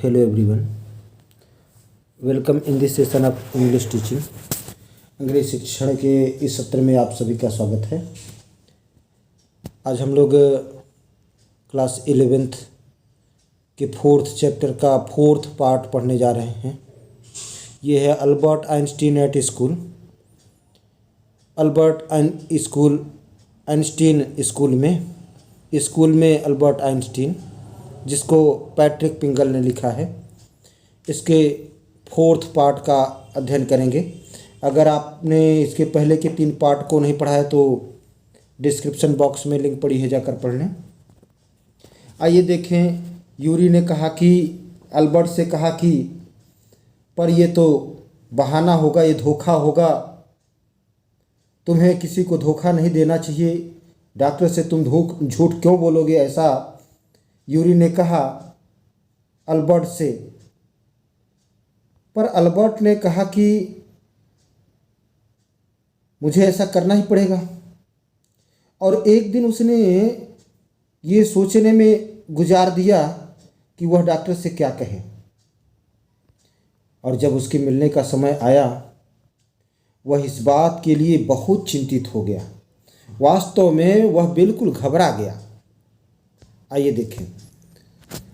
Hello everyone. Welcome in this session of English teaching. अंग्रेजी शिक्षण के इस सत्र में आप सभी का स्वागत है। आज हम लोग क्लास 11th के 4th चैप्टर का 4th पार्ट पढ़ने जा रहे हैं। ये है Albert Einstein at school. Einstein school में अल्बर्ट आइंस्टीन, जिसको पैट्रिक पिंगल ने लिखा है, इसके 4th पार्ट का अध्ययन करेंगे। अगर आपने इसके पहले के 3 पार्ट को नहीं पढ़ा है तो डिस्क्रिप्शन बॉक्स में लिंक पड़ी है, जाकर पढ़ लें। आइए देखें। यूरी ने कहा कि अल्बर्ट से कहा कि पर ये तो बहाना होगा, ये धोखा होगा, तुम्हें किसी को धोखा नहीं देना चाहिए। डॉक्टर से तुम झूठ क्यों बोलोगे, ऐसा यूरी ने कहा अल्बर्ट से। पर अल्बर्ट ने कहा कि मुझे ऐसा करना ही पड़ेगा। और एक दिन उसने ये सोचने में गुजार दिया कि वह डॉक्टर से क्या कहे। और जब उसके मिलने का समय आया, वह इस बात के लिए बहुत चिंतित हो गया। वास्तव में वह बिल्कुल घबरा गया। आइए देखें।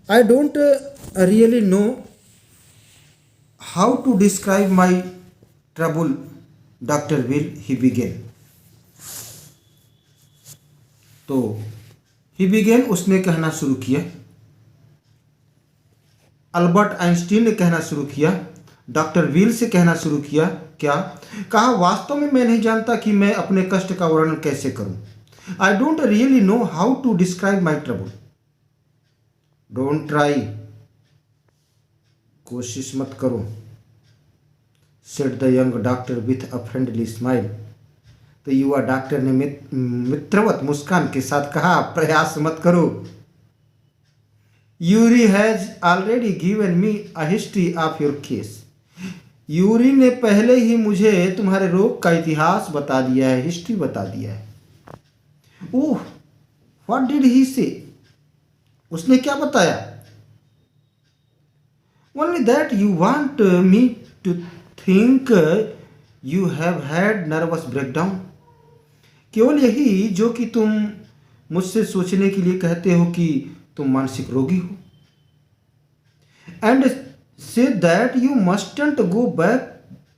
I don't really know how to describe my trouble doctor will, he began. तो ही बिगेन उसने कहना शुरू किया। अल्बर्ट आइंस्टीन ने कहना शुरू किया, डॉक्टर विल से कहना शुरू किया। क्या कहा? वास्तव में मैं नहीं जानता कि मैं अपने कष्ट का वर्णन कैसे करूं। I don't really know how to describe my trouble. Don't try, कोशिश मत करो, said the young doctor with a friendly smile. तो युवा डॉक्टर ने मित्रवत मुस्कान के साथ कहा, प्रयास मत करो। Yuri has already given me a history of your case. Yuri ने पहले ही मुझे तुम्हारे रोग का इतिहास बता दिया है, हिस्ट्री बता दिया है। ओह, व्हाट डिड ही से? उसने क्या बताया? Only that you want me to think you have had nervous breakdown. केवल यही जो कि तुम मुझसे सोचने के लिए कहते हो कि तुम मानसिक रोगी हो। And say that you mustn't go back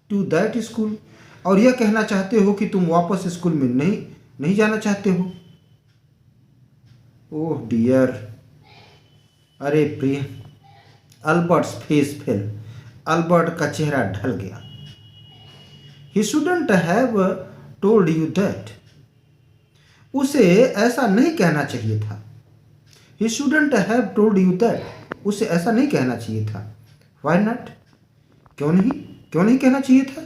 to that school. और यह कहना चाहते हो कि तुम वापस स्कूल में नहीं जाना चाहते हो। ओह डियर, अरे प्रिय। Albert's face fail. अल्बर्ट का चेहरा ढल गया। He shouldn't have told you that. उसे ऐसा नहीं कहना चाहिए था। He shouldn't have told you that. उसे ऐसा नहीं कहना चाहिए था। Why not? क्यों नहीं कहना चाहिए था?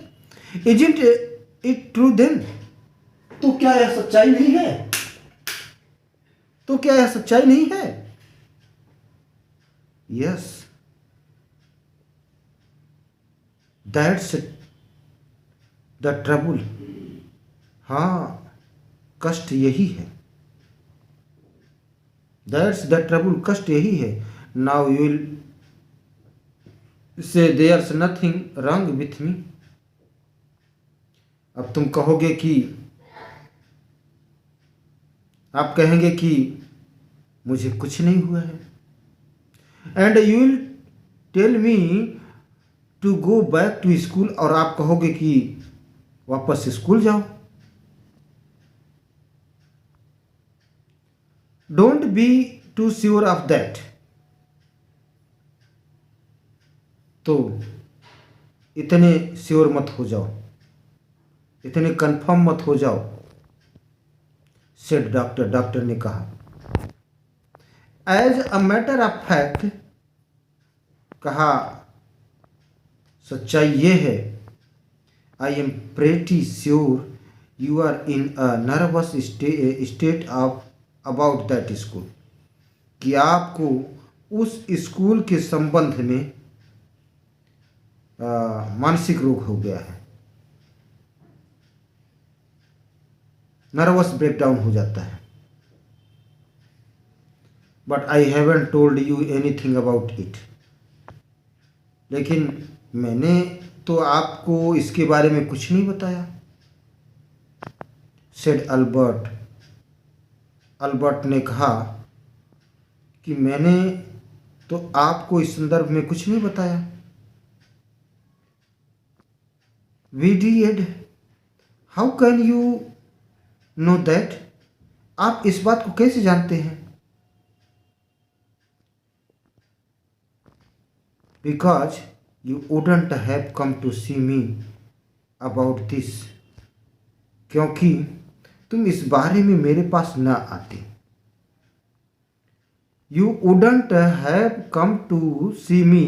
Isn't it true then? तो क्या यह सच्चाई नहीं है? Yes, that's the trouble. हाँ, कष्ट यही है। दैट्स द ट्रबल, कष्ट यही है। Now you will say there's nothing wrong with me. अब तुम कहोगे कि, आप कहेंगे कि मुझे कुछ नहीं हुआ है। And you will tell me to go back to school. और आप कहोगे कि वापस स्कूल जाओ। Don't be too sure of that. तो इतने श्योर मत हो जाओ, इतने कंफर्म मत हो जाओ, सेड डॉक्टर। डॉक्टर ने कहा। As a matter of fact, कहा सच्चाई ये है, I am pretty sure you are in a nervous state of about that school. कि आपको उस स्कूल के संबंध में मानसिक रोग हो गया है, नर्वस ब्रेकडाउन हो जाता है। But I haven't told you anything about it. लेकिन मैंने तो आपको इसके बारे में कुछ नहीं बताया, सेड अल्बर्ट। अल्बर्ट ने कहा कि मैंने तो आपको इस संदर्भ में कुछ नहीं बताया। We did, how can you know that? आप इस बात को कैसे जानते हैं? Because you wouldn't have come to see me about this, क्योंकि तुम इस बारे में मेरे पास न आते। You wouldn't have come to see me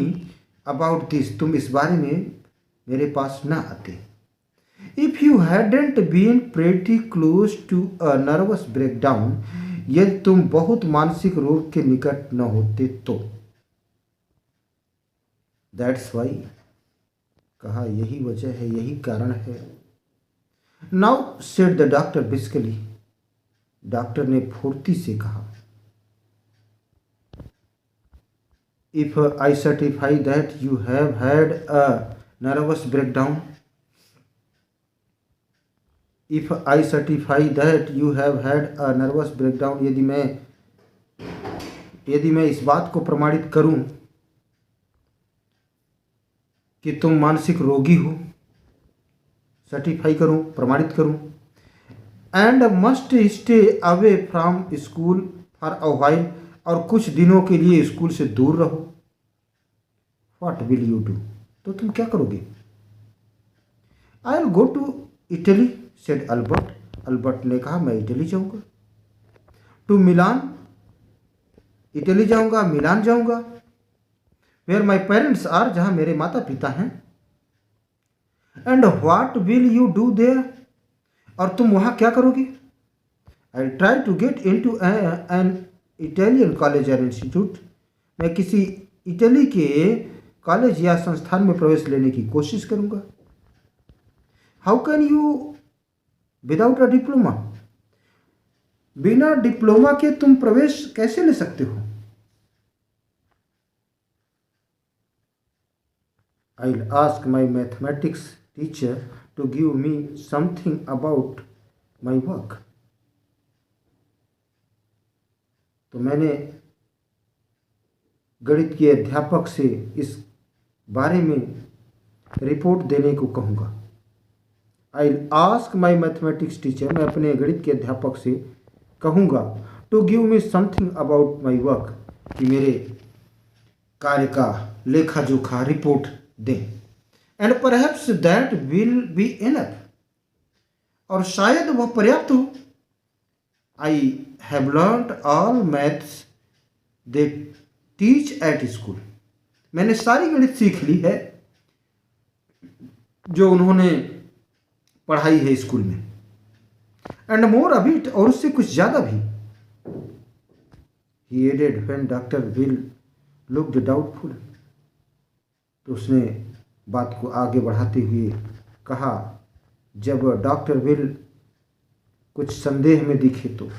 about this, तुम इस बारे में मेरे पास न आते। If you hadn't been pretty close to a nervous breakdown, यदि तुम बहुत मानसिक रोग के निकट न होते तो। दैट्स वाई, कहा यही वजह है, यही कारण है। Now said the doctor briskly, doctor ने फुर्ती से कहा। If I certify that you have had a nervous breakdown, if I certify that you have had a nervous breakdown, यदि मैं इस बात को प्रमाणित करूं कि तुम मानसिक रोगी हो, सर्टिफाई करूं, प्रमाणित करूं, and must stay away from school for a while, और कुछ दिनों के लिए स्कूल से दूर रहो, व्हाट विल यू डू, तो तुम क्या करोगे? I will go to Italy, said Albert. Albert ने कहा मैं इटली जाऊंगा। टू मिलान, इटली जाऊंगा, मिलान जाऊंगा, वेयर माई पेरेंट्स आर, जहां मेरे माता पिता हैं। And what will you do there, और तुम वहां क्या करोगे? I try to get into an Italian college और इंस्टीट्यूट, मैं किसी इटली के कॉलेज या संस्थान में प्रवेश लेने की कोशिश करूंगा। How can you without a diploma, बिना डिप्लोमा के तुम प्रवेश कैसे ले सकते हो? I will ask my mathematics teacher to give me something about my work, तो मैंने गणित के अध्यापक से इस बारे में रिपोर्ट देने को कहूँगा। I will ask my mathematics teacher, मैं अपने गणित के अध्यापक से कहूँगा, to give me something about my work, कि मेरे कार्य का लेखा जोखा रिपोर्ट दें। And perhaps that will be enough, और शायद वह पर्याप्त हो। I have learned all maths they teach at school, मैंने सारी गणित सीख ली है जो उन्होंने पढ़ाई है स्कूल में। एंड मोर अभी, और उससे कुछ ज़्यादा भी। He added when doctor will looked doubtful, तो उसने बात को आगे बढ़ाते हुए कहा, जब डॉक्टर विल कुछ संदेह में दिखे तो।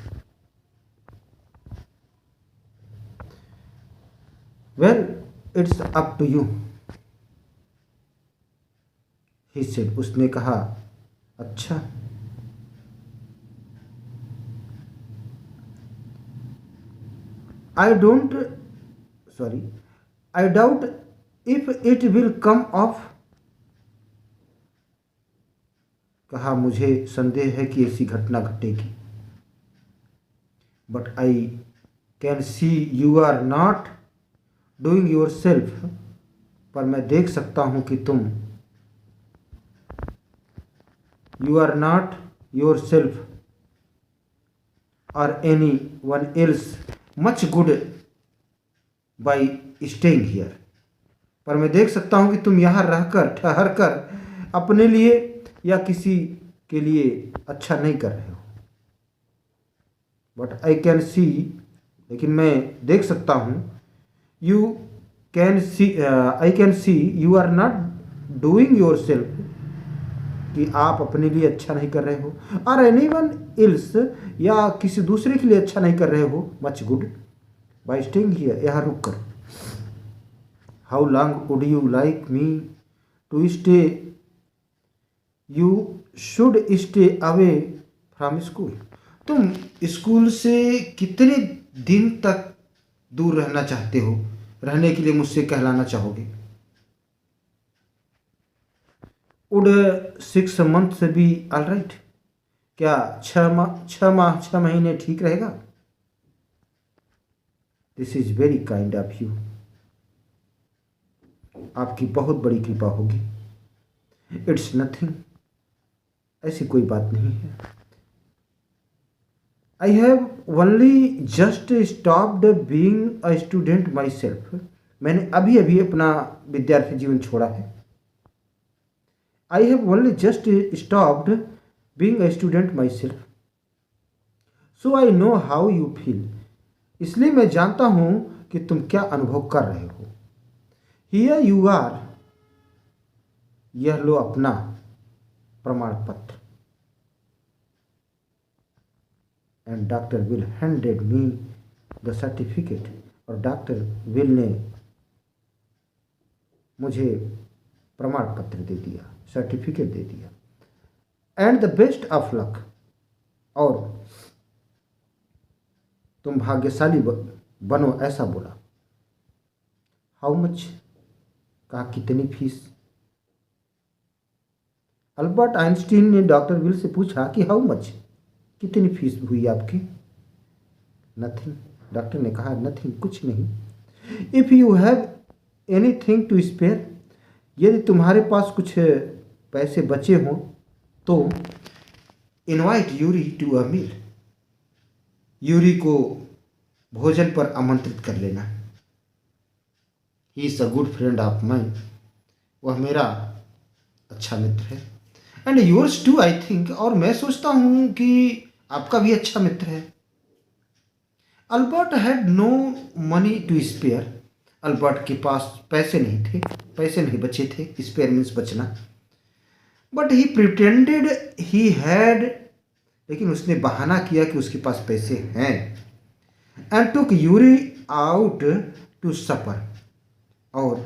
Well it's up to you, he said, उसने कहा अच्छा। I doubt if it will come off, कहा मुझे संदेह है कि ऐसी घटना घटेगी। But I can see you are not doing yourself, पर मैं देख सकता हूं कि तुम, you are not yourself or anyone else much good by staying here, पर मैं देख सकता हूं कि तुम यहाँ रहकर, ठहर कर अपने लिए या किसी के लिए अच्छा नहीं कर रहे हो। बट आई कैन सी, लेकिन मैं देख सकता हूँ, you can see, I can see you are not doing yourself, कि आप अपने लिए अच्छा नहीं कर रहे हो, और एनी वन एल्स, या किसी दूसरे के लिए अच्छा नहीं कर रहे हो, much good by staying here, यहाँ रुक कर। How long would you like me to stay? You should stay away from school. तुम स्कूल से कितने दिन तक दूर रहना चाहते हो, रहने के लिए मुझसे कहलाना चाहोगे? Would 6 months be all right? क्या 6 महीने ठीक रहेगा? This is very kind of you. आपकी बहुत बड़ी कृपा होगी। इट्स नथिंग, ऐसी कोई बात नहीं है। I have only just stopped being a student my self. मैंने अभी अभी अपना विद्यार्थी जीवन छोड़ा है। I have only just stopped being a student my self, so I know how you feel. इसलिए मैं जानता हूं कि तुम क्या अनुभव कर रहे हो। हियर यू आर, यह लो अपना प्रमाण पत्र। And doctor will handed me the certificate. और डॉक्टर विल ने मुझे प्रमाण पत्र दे दिया, सर्टिफिकेट दे दिया। And the best of luck, और तुम भाग्यशाली बनो, ऐसा बोला। हाउ मच, कहा कितनी फीस? अल्बर्ट आइंस्टीन ने डॉक्टर विल से पूछा कि हाउ मच, कितनी फीस हुई आपकी? नथिंग, डॉक्टर ने कहा नथिंग, कुछ नहीं। If you have anything to spare, यदि तुम्हारे पास कुछ पैसे बचे हों तो invite Yuri to a meal, Yuri को भोजन पर आमंत्रित कर लेना। He is a good friend of mine, वह मेरा अच्छा मित्र है। And yours too I think, और मैं सोचता हूँ कि आपका भी अच्छा मित्र है। Albert had no money to spare, Albert के पास पैसे नहीं थे, पैसे नहीं बचे थे। स्पेयर मीन्स बचना। But he pretended he had, लेकिन उसने बहाना किया कि उसके पास पैसे हैं। And took Yuri out to supper, और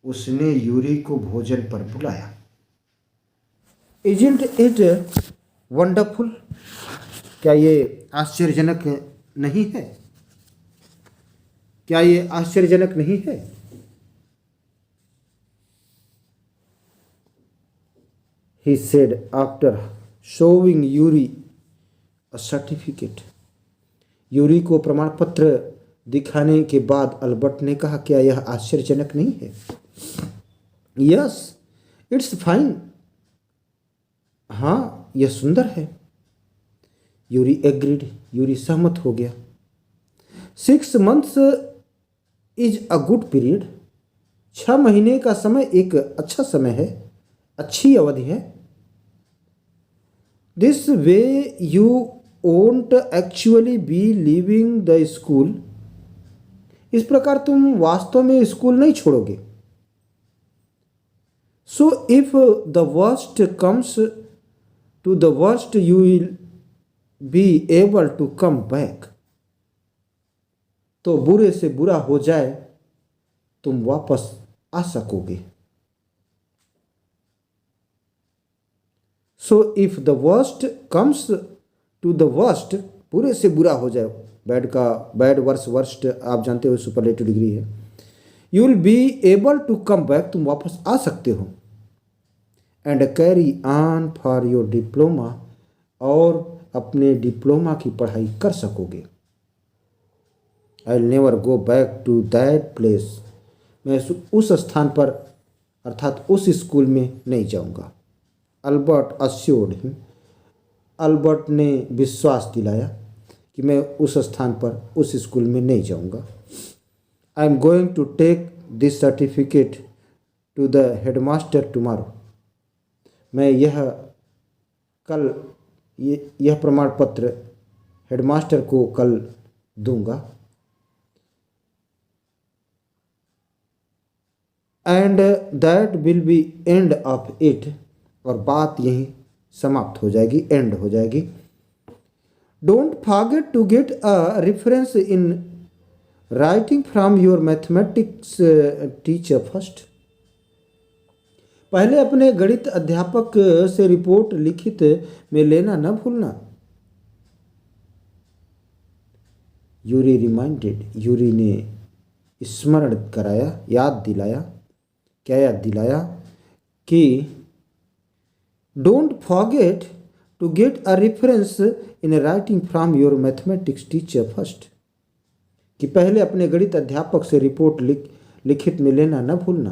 उसने यूरी को भोजन पर बुलाया। इजंट इट वंडरफुल, क्या ये आश्चर्यजनक नहीं है? क्या ये आश्चर्यजनक नहीं है? He said after showing Yuri a certificate. Yuri को प्रमाण पत्र दिखाने के बाद अल्बर्ट ने कहा क्या यह आश्चर्यजनक नहीं है? यस इट्स फाइन, हाँ यह सुंदर है। यूरी एग्रीड, यूरी सहमत हो गया। 6 months is a good period, 6 महीने का समय एक अच्छा समय है, अच्छी अवधि है। This way you won't actually be leaving the school, इस प्रकार तुम वास्तव में स्कूल नहीं छोड़ोगे। So if the worst comes to the worst you will be able to come back, तो बुरे से बुरा हो जाए तुम वापस आ सकोगे। So if the worst comes to the worst, बुरे से बुरा हो जाए, बैड का बैड वर्स वर्स्ट आप जानते हो सुपरलेटिव डिग्री है। You will be able to come back, तुम वापस आ सकते हो। And carry on for your diploma, और अपने डिप्लोमा की पढ़ाई कर सकोगे। I will never go back to that place, मैं उस स्थान पर अर्थात उस स्कूल में नहीं जाऊंगा। अल्बर्ट अस्योर्ड हिम, अल्बर्ट ने विश्वास दिलाया कि मैं उस स्थान पर उस स्कूल में नहीं जाऊंगा। I am going to take this certificate to the headmaster tomorrow, मैं यह प्रमाण पत्र हेडमास्टर को कल दूंगा। And that will be end of it, और बात यहीं समाप्त हो जाएगी, एंड हो जाएगी। Don't forget to get a reference in writing from your mathematics teacher first. पहले अपने गणित अध्यापक से रिपोर्ट लिखित में लेना न भूलना। यूरी रिमाइंडेड, यूरी ने स्मरण कराया, याद दिलाया। क्या याद दिलाया? कि don't forget to get a reference in writing from your mathematics teacher first. कि पहले अपने गणित अध्यापक से रिपोर्ट लिखित में लेना न भूलना।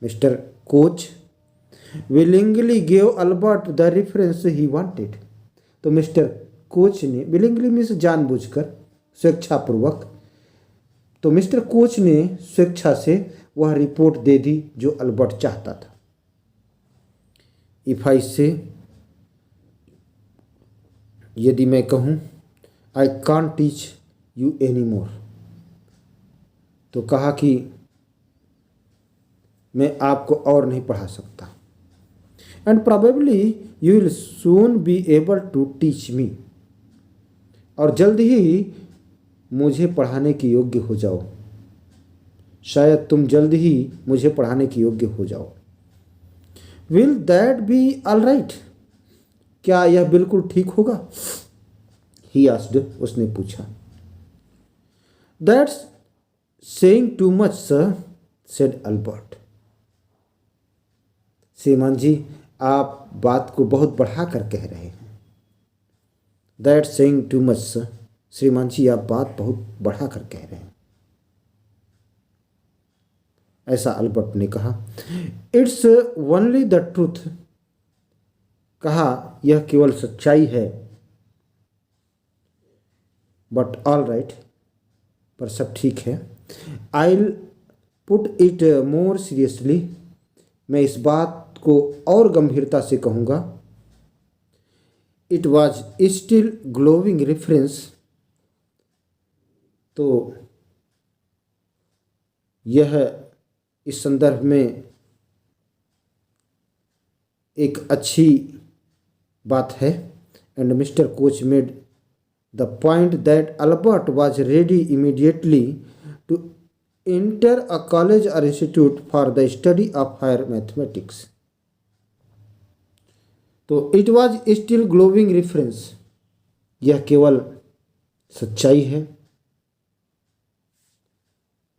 Mister coach willingly gave Albert the reference he wanted. तो मिस्टर कोच ने, विलिंगली मीन्स जानबूझकर, स्वेच्छापूर्वक, तो मिस्टर कोच ने स्वेच्छा से वह रिपोर्ट दे दी जो अल्बर्ट चाहता था। इफ आई से, यदि मैं कहूँ I can't teach you any more, तो कहा कि मैं आपको और नहीं पढ़ा सकता। And probably you will soon be able to teach me, और जल्द ही मुझे पढ़ाने के योग्य हो जाओ। शायद तुम जल्द ही मुझे पढ़ाने के योग्य हो जाओ। Will that be all right? क्या यह बिल्कुल ठीक होगा? ही आस्क्ड, उसने पूछा। That's saying too much sir, said Albert. श्रीमान जी, आप बात को बहुत बढ़ा कर कह रहे हैं। That's saying too much sir, श्रीमान जी आप बात बहुत बढ़ा कर कह रहे हैं, ऐसा अल्बर्ट ने कहा। इट्स ओनली द ट्रूथ, कहा यह केवल सच्चाई है। बट ऑल राइट, पर सब ठीक है। I will put it more seriously, मैं इस बात को और गंभीरता से कहूँगा। It was still glowing reference, तो यह इस संदर्भ में एक अच्छी बात है। And mister Koch made the point that Albert was ready immediately to enter a college और institute for the study of higher mathematics. तो it was still glowing reference, यह केवल सच्चाई है।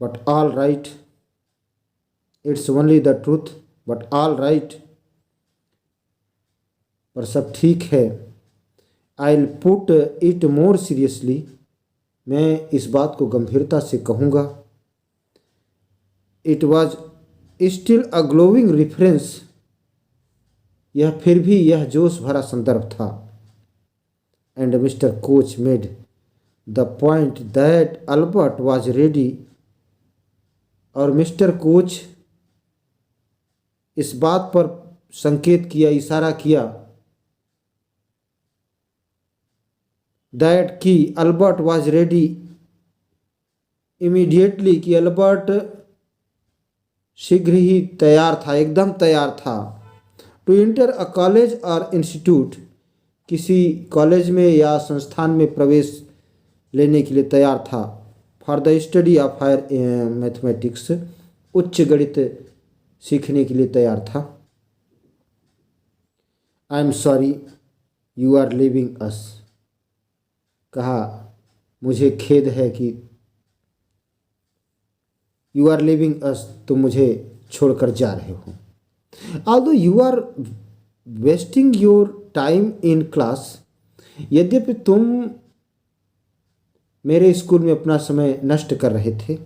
But all right, it's only the truth, but all right, पर सब ठीक है। I will put it more seriously, मैं इस बात को गंभीरता से कहूँगा। It was still a glowing reference, यह फिर भी यह जोश भरा संदर्भ था। And mister Koch made the point that Albert was ready, और मिस्टर कोच इस बात पर संकेत किया, इशारा किया, दैट कि अल्बर्ट वॉज रेडी इमीडिएटली, कि अल्बर्ट शीघ्र ही तैयार था, एकदम तैयार था। टू इंटर अ कॉलेज और इंस्टीट्यूट, किसी कॉलेज में या संस्थान में प्रवेश लेने के लिए तैयार था। For the study of higher mathematics, उच्च गणित सीखने के लिए तैयार था। I am sorry you are leaving us, कहा मुझे खेद है कि यू आर लिविंग अस, तुम मुझे छोड़कर जा रहे हो। Although you are wasting your time in class, यद्यपि तुम मेरे स्कूल में अपना समय नष्ट कर रहे थे।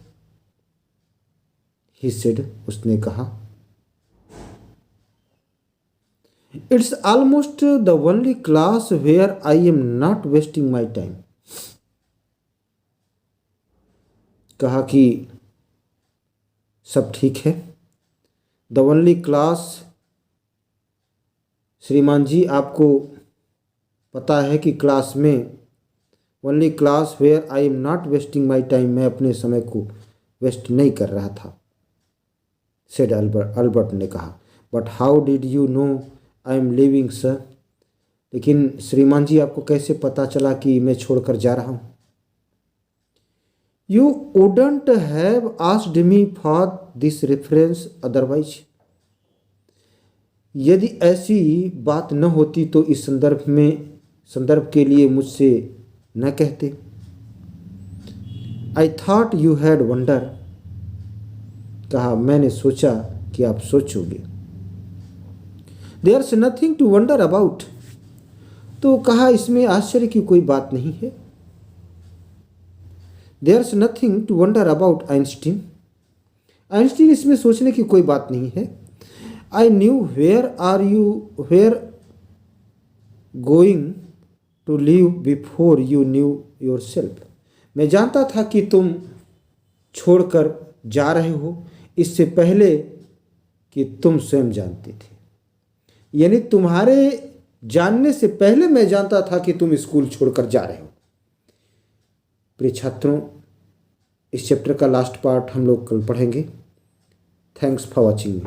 ही सेड, उसने कहा। It's almost the only class where I am not wasting my time, कहा कि सब ठीक है। द ओनली क्लास, श्रीमान जी आपको पता है कि क्लास में, only class where I am not wasting my time, मैं अपने समय को वेस्ट नहीं कर रहा था। सेड अल्बर्ट ने कहा। But how did you know I am living sir, लेकिन श्रीमान जी आपको कैसे पता चला कि मैं छोड़कर जा रहा हूँ। You wouldn't have asked me for this reference otherwise. यदि ऐसी बात न होती तो इस संदर्भ के लिए मुझसे न कहते। I thought you had wonder. कहा मैंने सोचा कि आप सोचोगे। There's nothing to wonder about. तो कहा इसमें आश्चर्य की कोई बात नहीं है। There's nothing to wonder about Einstein. Einstein इसमें सोचने की कोई बात नहीं है। I knew were going to leave before you knew yourself. मैं जानता था कि तुम छोड़कर जा रहे हो इससे पहले कि तुम स्वयं जानते थे। यानी तुम्हारे जानने से पहले मैं जानता था कि तुम स्कूल छोड़कर जा रहे हो। प्रिय छात्रों, इस चैप्टर का लास्ट पार्ट हम लोग कल पढ़ेंगे। Thanks for watching.